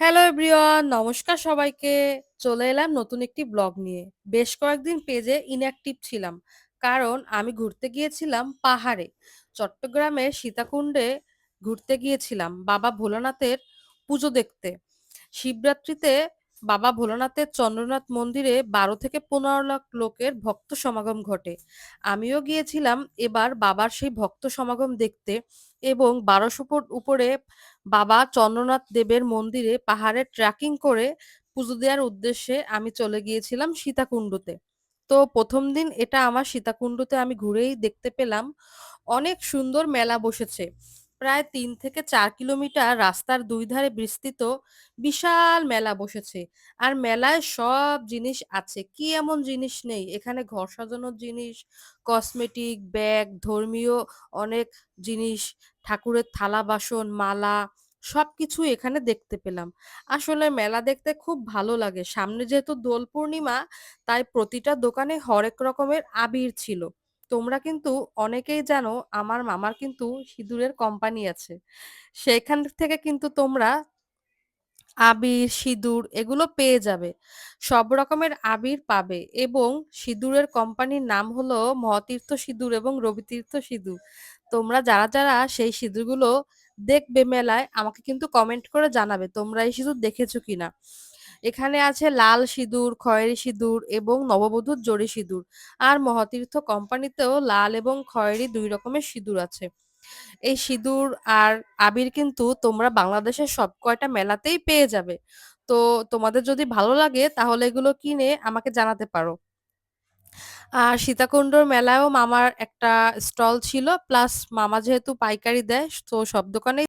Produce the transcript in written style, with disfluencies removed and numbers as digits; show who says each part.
Speaker 1: Hello everyone, নমস্কার সবাইকে। চলে এলাম নতুন একটি ব্লগ নিয়ে। বেশ কয়েকদিন পেজে ইনঅ্যাক্টিভ ছিলাম, কারণ আমি ঘুরতে গিয়েছিলাম পাহাড়ে। চট্টগ্রামের সীতাকুণ্ডে ঘুরতে গিয়েছিলাম বাবা ভোলানাথের পুজো দেখতে। শিবরাত্রিতে বাবা ভোলানাথের চন্দ্রনাথ মন্দিরে 12 থেকে 15 লাখ লোকের ভক্ত সমাগম ঘটে। আমিও গিয়েছিলাম এবার বাবার সেই ভক্ত সমাগম দেখতে, এবং 1200 ফুট উপরে বাবা চন্দ্রনাথ দেবের মন্দিরে পাহাড়ে ট্রেকিং করে পুজো দেওয়ার উদ্দেশ্যে আমি চলে গিয়েছিলাম সীতাকুণ্ডতে। তো প্রথম দিন এটা আমার সীতাকুণ্ডতে আমি ঘুরেই দেখতে পেলাম অনেক সুন্দর মেলা বসেছে। প্রায় 3 থেকে 4 কিলোমিটার রাস্তার দুই ধারে বিস্তৃত বিশাল মেলা বসেছে। আর মেলায় সব জিনিস আছে, কি এমন জিনিস নেই? এখানে ঘর সাজানোর জিনিস, কসমেটিক, ব্যাগ, ধর্মীয় অনেক জিনিস, ঠাকুরের থালা বাসন, মালা, সবকিছু এখানে দেখতে পেলাম। আসলে মেলা দেখতে খুব ভালো লাগে। সামনে যেহেতু দোল পূর্ণিমা, তাই প্রতিটা দোকানে হরেক রকমের আবির ছিল। তোমরা কিন্তু অনেকেই জানো আমার মামার কিন্তু সিঁদুরের কোম্পানি আছে। সেখান থেকে কিন্তু তোমরা আবির, সিঁদুর এগুলো পেয়ে যাবে। সব রকমের আবির পাবে, এবং সিঁদুরের কোম্পানির নাম হলো মহাতীর্থ সিঁদুর এবং রবিতীর্থ সিঁদুর। তোমরা যারা যারা সেই সিঁদুরগুলো দেখবে মেলায়, আমাকে কিন্তু কমেন্ট করে জানাবে তোমরা এই সিঁদুর দেখেছো কিনা। এখানে আছে লাল সিঁদুর, খয়েরি সিঁদুর এবং নববধূর জড়ি সিঁদুর। আর মহাতীর্থ কোম্পানিতেও লাল এবং খয়েরি দুই রকমের সিঁদুর আছে। এই সিঁদুর আর আবির কিন্তু তোমরা বাংলাদেশের সব কয়টা মেলাতেই পেয়ে যাবে। তো তোমাদের যদি ভালো লাগে তাহলে এগুলো কিনে আমাকে জানাতে পারো। আর সীতাকুণ্ডর মেলায়ও মামার একটা স্টল ছিল, প্লাস মামা যেহেতু পাইকারি দেয়, তো সব দোকানে